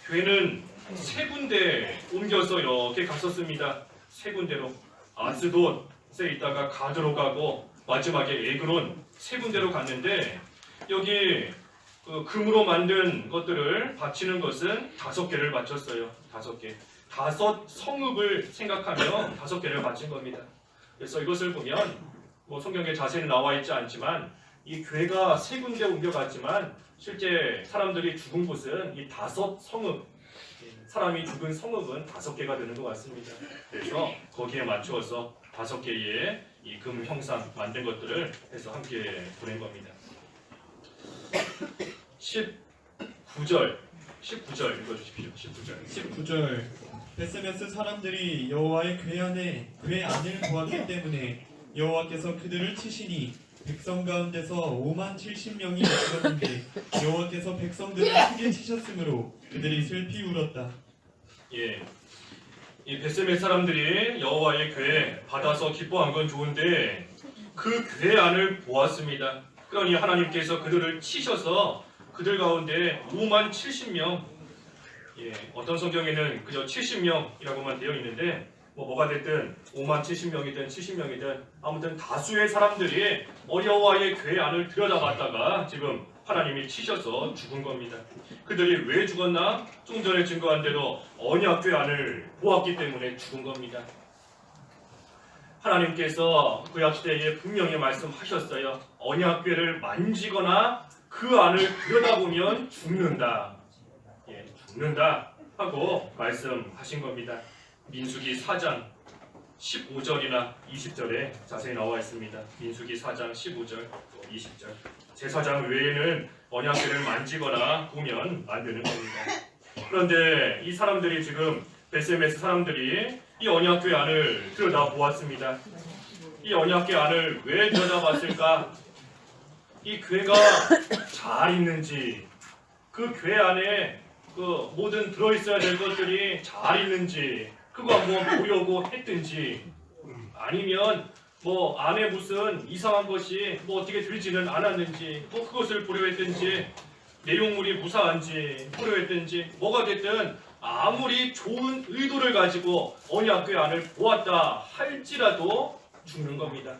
궤는 세 군데 옮겨서 이렇게 갔었습니다. 세 군데로 아스돗에 있다가 가드로 가고 마지막에 에그론 세 군데로 갔는데 여기 그 금으로 만든 것들을 바치는 것은 5개를 바쳤어요. 5개. 5 성읍을 생각하며 5개를 바친 겁니다. 그래서 이것을 보면 뭐 성경에 자세히 나와 있지 않지만 이 괴가 3군데 옮겨갔지만 실제 사람들이 죽은 곳은 이 5 성읍, 사람이 죽은 성읍은 5개가 되는 것 같습니다. 그래서 거기에 맞추어서 5개의 이 금 형상 만든 것들을 해서 함께 보낸 겁니다. 19절 읽어주십시오. 19절 베세메스 사람들이 여호와의 궤 안을 보았기 때문에 여호와께서 그들을 치시니 백성 가운데서 5만 70명이 죽었는데 여호와께서 백성들을 크게 치셨으므로 그들이 슬피 울었다. 예, 이 베세메 사람들이 여호와의 궤 받아서 기뻐한 건 좋은데 그 궤 안을 보았습니다. 그러니 하나님께서 그들을 치셔서 그들 가운데 5만 70명, 예, 어떤 성경에는 그저 70명이라고만 되어 있는데 뭐가 됐든 5만 70명이든 70명이든 아무튼 다수의 사람들이 여호와의 궤 안을 들여다봤다가 지금 하나님이 치셔서 죽은 겁니다. 그들이 왜 죽었나? 좀 전에 증거한 대로 언약궤 안을 보았기 때문에 죽은 겁니다. 하나님께서 구약시대에 분명히 말씀하셨어요. 언약궤를 만지거나 그 안을 들여다보면 죽는다. 예, 죽는다 하고 말씀하신 겁니다. 민수기 4장 15절이나 20절에 자세히 나와 있습니다. 민수기 4장 15절, 20절. 제사장 외에는 언약궤를 만지거나 보면 안 되는 겁니다. 그런데 이 사람들이 지금 베세메스 사람들이 이 언약궤 안을 들여다보았습니다. 이 언약궤 안을 왜 들여다봤을까? 이 궤가 잘 있는지, 그 궤 안에 그 모든 들어있어야 될 것들이 잘 있는지 그거 한번 보려고 했든지, 아니면 뭐 안에 무슨 이상한 것이 뭐 어떻게 들지는 않았는지 뭐 그것을 보려 했든지, 내용물이 무사한지 보려 했든지, 뭐가 됐든 아무리 좋은 의도를 가지고 언약궤 안을 보았다 할지라도 죽는 겁니다.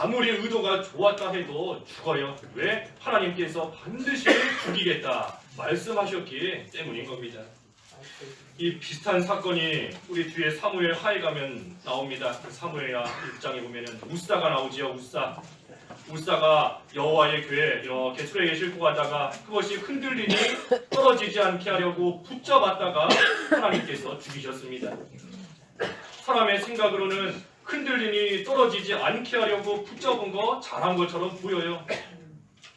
아무리 의도가 좋았다 해도 죽어요. 왜? 하나님께서 반드시 죽이겠다 말씀하셨기 때문인 겁니다. 이 비슷한 사건이 우리 뒤에 사무엘 하에 가면 나옵니다. 그 사무엘하 1장에 보면은 우사가 나오지요. 우사가 여호와의 궤 이렇게 수레에 싣고 가다가 그것이 흔들리니 떨어지지 않게 하려고 붙잡았다가 하나님께서 죽이셨습니다. 사람의 생각으로는 흔들리니 떨어지지 않게 하려고 붙잡은 거 잘한 것처럼 보여요.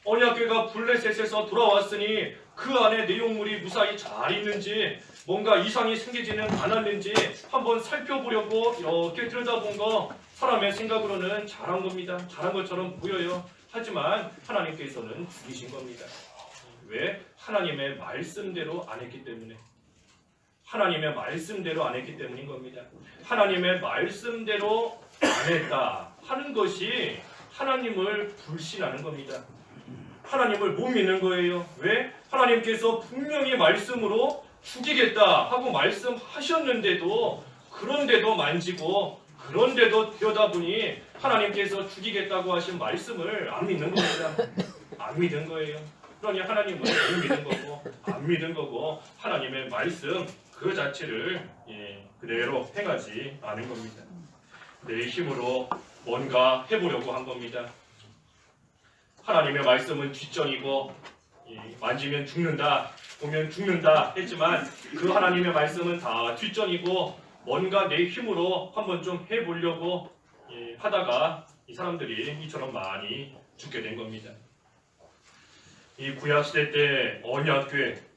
언약궤가 블레셋에서 돌아왔으니 그 안에 내용물이 무사히 잘 있는지, 뭔가 이상이 생기지는 않았는지 한번 살펴보려고 이렇게 들여다본 거 사람의 생각으로는 잘한 겁니다. 잘한 것처럼 보여요. 하지만 하나님께서는 죽이신 겁니다. 왜? 하나님의 말씀대로 안 했기 때문에. 하나님의 말씀대로 안 했기 때문인 겁니다. 하나님의 말씀대로 안 했다 하는 것이 하나님을 불신하는 겁니다. 하나님을 못 믿는 거예요. 왜? 하나님께서 분명히 말씀으로 죽이겠다 하고 말씀하셨는데도, 그런데도 만지고 그런데도 들여다보니 하나님께서 죽이겠다고 하신 말씀을 안 믿는 겁니다. 안 믿은 거예요. 그러니 하나님을 못 믿은 거고, 안 믿은 거고, 하나님의 말씀 그 자체를 그대로 행하지 않은 겁니다. 내 힘으로 뭔가 해보려고 한 겁니다. 하나님의 말씀은 뒷전이고 만지면 죽는다, 보면 죽는다 했지만 그 하나님의 말씀은 다 뒷전이고 뭔가 내 힘으로 한번 좀 해보려고 하다가 이 사람들이 이처럼 많이 죽게 된 겁니다. 이 구약시대 때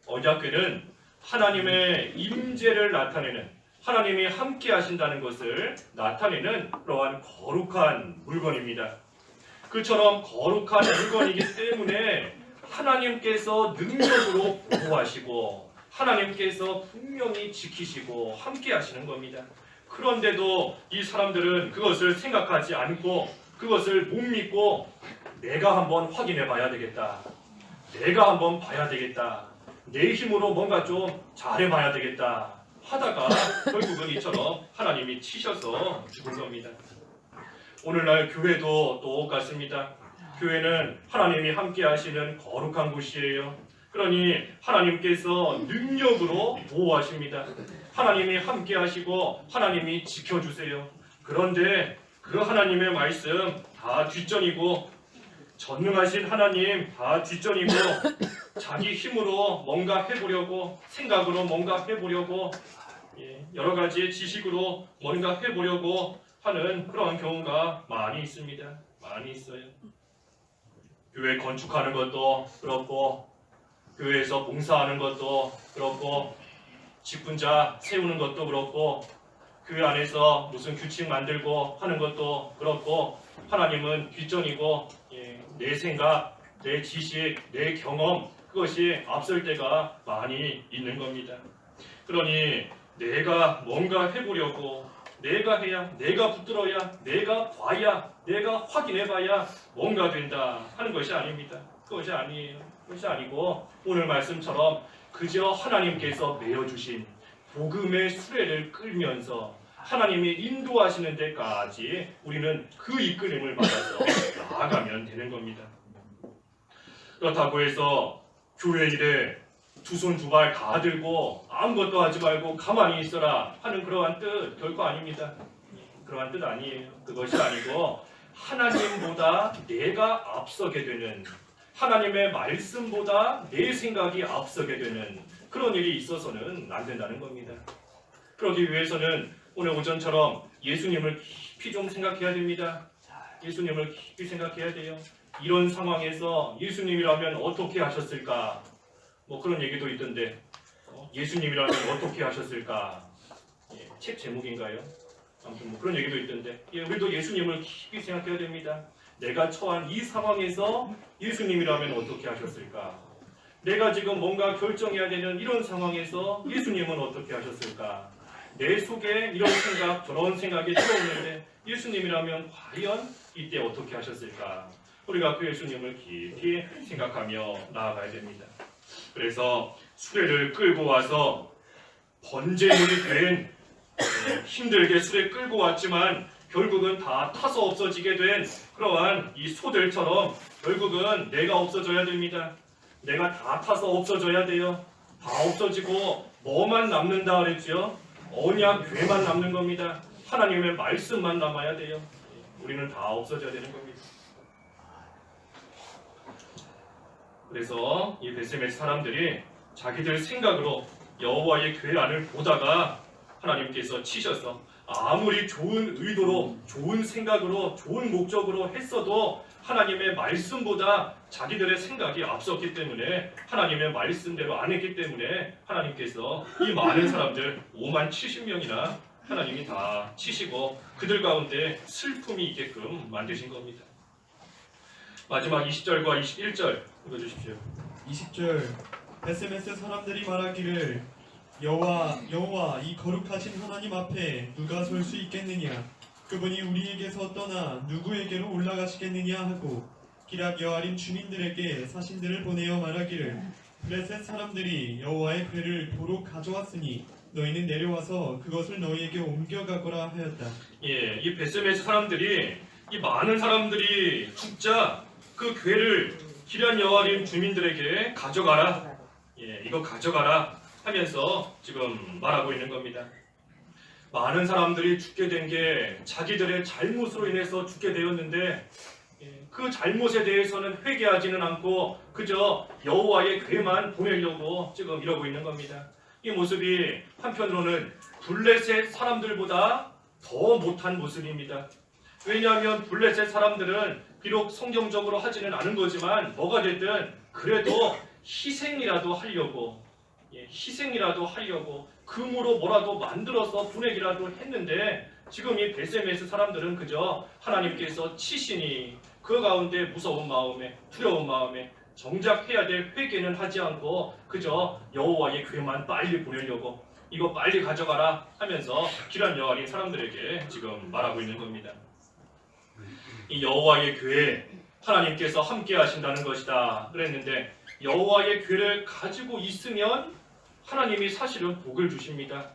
언약궤는 하나님의 임재를 나타내는, 하나님이 함께 하신다는 것을 나타내는 그러한 거룩한 물건입니다. 그처럼 거룩한 물건이기 때문에 하나님께서 능력으로 보호하시고 하나님께서 분명히 지키시고 함께 하시는 겁니다. 그런데도 이 사람들은 그것을 생각하지 않고 그것을 못 믿고 내가 한번 확인해 봐야 되겠다. 내가 한번 봐야 되겠다. 내 힘으로 뭔가 좀 잘해봐야 되겠다 하다가 결국은 이처럼 하나님이 치셔서 죽은 겁니다. 오늘날 교회도 똑같습니다. 교회는 하나님이 함께 하시는 거룩한 곳이에요. 그러니 하나님께서 능력으로 보호하십니다. 하나님이 함께 하시고 하나님이 지켜주세요. 그런데 그 하나님의 말씀 다 뒷전이고, 전능하신 하나님 다 뒷전이고, 자기 힘으로 뭔가 해보려고, 생각으로 뭔가 해보려고, 여러 가지의 지식으로 뭔가 해보려고 하는 그런 경우가 많이 있습니다. 많이 있어요. 교회 건축하는 것도 그렇고, 교회에서 봉사하는 것도 그렇고, 직분자 세우는 것도 그렇고, 교회 안에서 무슨 규칙 만들고 하는 것도 그렇고, 하나님은 뒷전이고, 내 생각, 내 지식, 내 경험, 그것이 앞설 때가 많이 있는 겁니다. 그러니 내가 뭔가 해보려고, 내가 해야, 내가 붙들어야, 내가 봐야, 내가 확인해봐야 뭔가 된다 하는 것이 아닙니다. 그것이 아니에요. 그것이 아니고, 오늘 말씀처럼 그저 하나님께서 메어주신 복음의 수레를 끌면서 하나님이 인도하시는 데까지 우리는 그 이끌림을 받아서 나아가면 되는 겁니다. 그렇다고 해서 교회 일에 두 손 두 발 다 들고 아무것도 하지 말고 가만히 있어라 하는 그러한 뜻 결코 아닙니다. 그러한 뜻 아니에요. 그것이 아니고, 하나님보다 내가 앞서게 되는, 하나님의 말씀보다 내 생각이 앞서게 되는 그런 일이 있어서는 안 된다는 겁니다. 그러기 위해서는 오늘 오전처럼 예수님을 깊이 좀 생각해야 됩니다. 예수님을 깊이 생각해야 돼요. 이런 상황에서 예수님이라면 어떻게 하셨을까? 뭐 그런 얘기도 있던데, 예수님이라면 어떻게 하셨을까? 책 제목인가요? 아무튼 뭐 그런 얘기도 있던데, 우리도 예수님을 깊이 생각해야 됩니다. 내가 처한 이 상황에서 예수님이라면 어떻게 하셨을까? 내가 지금 뭔가 결정해야 되는 이런 상황에서 예수님은 어떻게 하셨을까? 내 속에 이런 생각, 저런 생각이 들어오는데 예수님이라면 과연 이때 어떻게 하셨을까? 우리가 그 예수님을 깊이 생각하며 나아가야 됩니다. 그래서 수레를 끌고 와서 번제물이 된, 힘들게 수레 끌고 왔지만 결국은 다 타서 없어지게 된 그러한 이 소들처럼 결국은 내가 없어져야 됩니다. 내가 다 타서 없어져야 돼요. 다 없어지고 뭐만 남는다 그랬죠? 언약 괴만 남는 겁니다. 하나님의 말씀만 남아야 돼요. 우리는 다 없어져야 되는 겁니다. 그래서 이 베세메 사람들이 자기들 생각으로 여호와의 궤 안을 보다가 하나님께서 치셔서 아무리 좋은 의도로, 좋은 생각으로, 좋은 목적으로 했어도 하나님의 말씀보다 자기들의 생각이 앞섰기 때문에, 하나님의 말씀대로 안 했기 때문에 하나님께서 이 많은 사람들 5만 70명이나 하나님이 다 치시고 그들 가운데 슬픔이 있게끔 만드신 겁니다. 마지막 20절과 21절 읽어주십시오. 20절 베세메스 사람들이 말하기를 여호와 이 거룩하신 하나님 앞에 누가 설 수 있겠느냐? 그분이 우리에게서 떠나 누구에게로 올라가시겠느냐 하고 기럇 여아림 주민들에게 사신들을 보내어 말하기를 블레셋 사람들이 여호와의 궤를 도로 가져왔으니 너희는 내려와서 그것을 너희에게 옮겨가거라 하였다. 이 베세메스 사람들이, 이 많은 사람들이 죽자 그 궤를 기럇 여아림 주민들에게 가져가라, 이거 가져가라 하면서 지금 말하고 있는 겁니다. 많은 사람들이 죽게 된 게 자기들의 잘못으로 인해서 죽게 되었는데, 그 잘못에 대해서는 회개하지는 않고 그저 여호와의 궤만 보내려고 지금 이러고 있는 겁니다. 이 모습이 한편으로는 블레셋 사람들보다 더 못한 모습입니다. 왜냐하면 블레셋 사람들은 비록 성경적으로 하지는 않은 거지만 뭐가 됐든 그래도 희생이라도 하려고, 금으로 뭐라도 만들어서 보내기라도 했는데, 지금 이 베세메스 사람들은 그저 하나님께서 치시니 그 가운데 무서운 마음에, 두려운 마음에 정작 해야 될 회개는 하지 않고 그저 여호와의 궤만 빨리 보내려고, 이거 빨리 가져가라 하면서 기럇 여아림 사람들에게 지금 말하고 있는 겁니다. 이 여호와의 궤에 하나님께서 함께 하신다는 것이다 그랬는데, 여호와의 궤를 가지고 있으면 하나님이 사실은 복을 주십니다.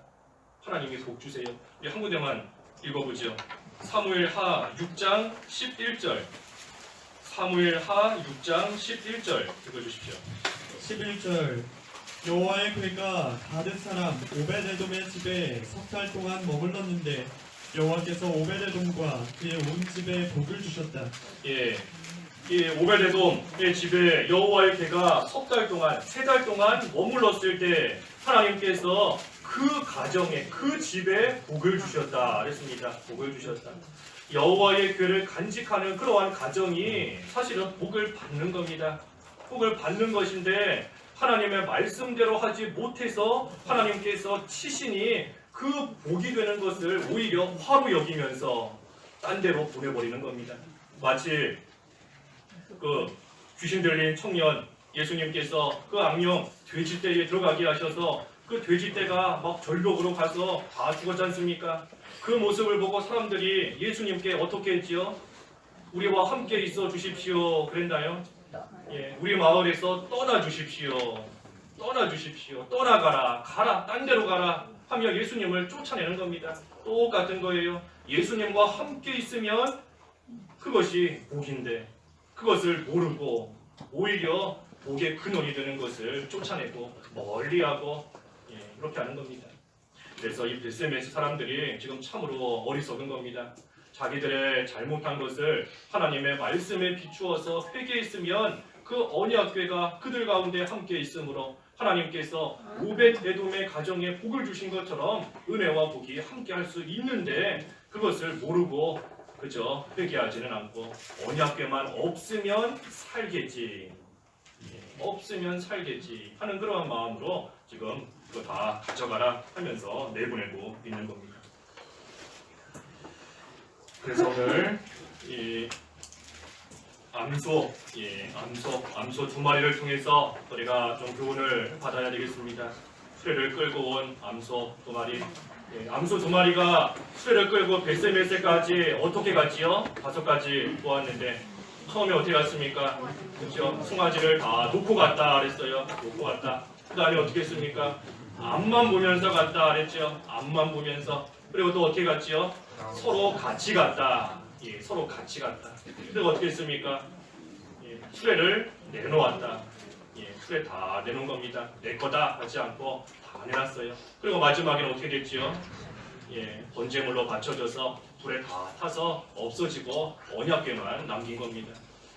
하나님이 복 주세요. 한 군데만 읽어보죠. 사무엘하 6장 11절. 사무엘하 6장 11절 읽어주십시오. 11절 여호와의 괴가 가드 사람 오베데돔의 집에 석 달 동안 머물렀는데 여호와께서 오베데돔과 그의 온 집에 복을 주셨다. 예, 이 오벨에돔의 집에 여호와의 괴가 석 달 동안, 3달 동안 머물렀을 때 하나님께서 그 가정에, 그 집에 복을 주셨다 그랬습니다. 복을 주셨다. 여호와의 괴를 간직하는 그러한 가정이 사실은 복을 받는 겁니다. 복을 받는 것인데 하나님의 말씀대로 하지 못해서 하나님께서 치시니 그 복이 되는 것을 오히려 화로 여기면서 딴 데로 보내버리는 겁니다. 마치 그 귀신 들린 청년 예수님께서 그 악령 돼지떼에 들어가게 하셔서 그 돼지떼가 막 절벽으로 가서 다 죽었지 않습니까? 그 모습을 보고 사람들이 예수님께 어떻게 했지요? 우리와 함께 있어 주십시오 그랬나요? 예, 우리 마을에서 떠나 주십시오. 떠나 주십시오. 떠나가라. 가라. 딴 데로 가라. 하며 예수님을 쫓아내는 겁니다. 똑같은 거예요. 예수님과 함께 있으면 그것이 복인데 그것을 모르고 오히려 복의 근원이 되는 것을 쫓아내고 멀리하고 그렇게 하는 겁니다. 그래서 이 벳세메스 사람들이 지금 참으로 어리석은 겁니다. 자기들의 잘못한 것을 하나님의 말씀에 비추어서 회개했으면 그 언약궤가 그들 가운데 함께 있으므로 하나님께서 오벳에돔의 가정에 복을 주신 것처럼 은혜와 복이 함께 할 수 있는데 그것을 모르고 그저 회개하지는 않고 언약궤만 없으면 살겠지, 없으면 살겠지 하는 그러한 마음으로 지금 이거 다 가져가라 하면서 내보내고 있는 겁니다. 그래서 오늘 이 암소 2마리를 통해서 우리가 좀 교훈을 받아야 되겠습니다. 수레를 끌고 온 암소 2마리. 암소 2마리가 수레를 끌고 벳세메세까지 어떻게 갔지요? 5가지 보았는데 처음에 어떻게 갔습니까? 그렇죠? 송아지를 다 놓고 갔다 그랬어요. 놓고 갔다. 그 다음에 어떻게 했습니까? 앞만 보면서 갔다 그랬죠. 앞만 보면서. 그리고 또 어떻게 갔지요? 서로 같이 갔다. 서로 같이 갔다. 그리고 어떻게 했습니까? 수레를 내놓았다. 수레 다 내놓은 겁니다. 내 거다 하지 않고 다 내놨어요. 그리고 마지막에는 어떻게 됐지요? 번제물로 바쳐져서 불에 다 타서 없어지고 언약궤만 남긴 겁니다.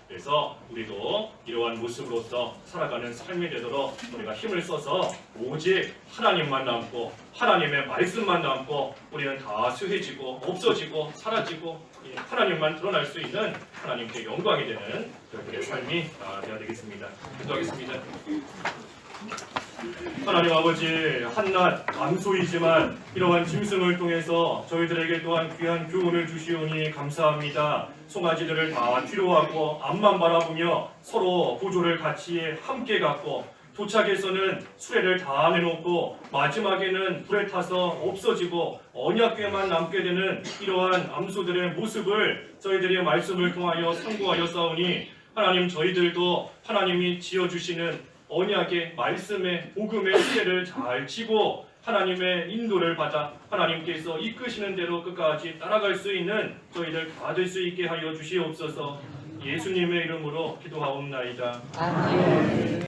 그래서 우리도 이러한 모습으로서 살아가는 삶이 되도록 우리가 힘을 써서 오직 하나님만 남고 하나님의 말씀만 남고 우리는 다 쇠해지고 없어지고 사라지고 하나님만 드러날 수 있는 하나님께 영광이 되는 우리의 삶이 되어야 되겠습니다. 기도하겠습니다. 하나님 아버지, 한낱 암소이지만 이러한 짐승을 통해서 저희들에게 또한 귀한 교훈을 주시오니 감사합니다. 송아지들을 다 뒤로하고 앞만 바라보며 서로 보조를 같이 함께 갖고 도착에서는 수레를 다 내놓고 마지막에는 불에 타서 없어지고 언약궤만 남게 되는 이러한 암소들의 모습을 저희들의 말씀을 통하여 상고하여 싸우니 하나님 저희들도 하나님이 지어주시는 언약의 말씀의 복음의 수레를 잘 지고 하나님의 인도를 받아 하나님께서 이끄시는 대로 끝까지 따라갈 수 있는 저희들 다 될 수 있게 하여 주시옵소서. 예수님의 이름으로 기도하옵나이다. 아멘.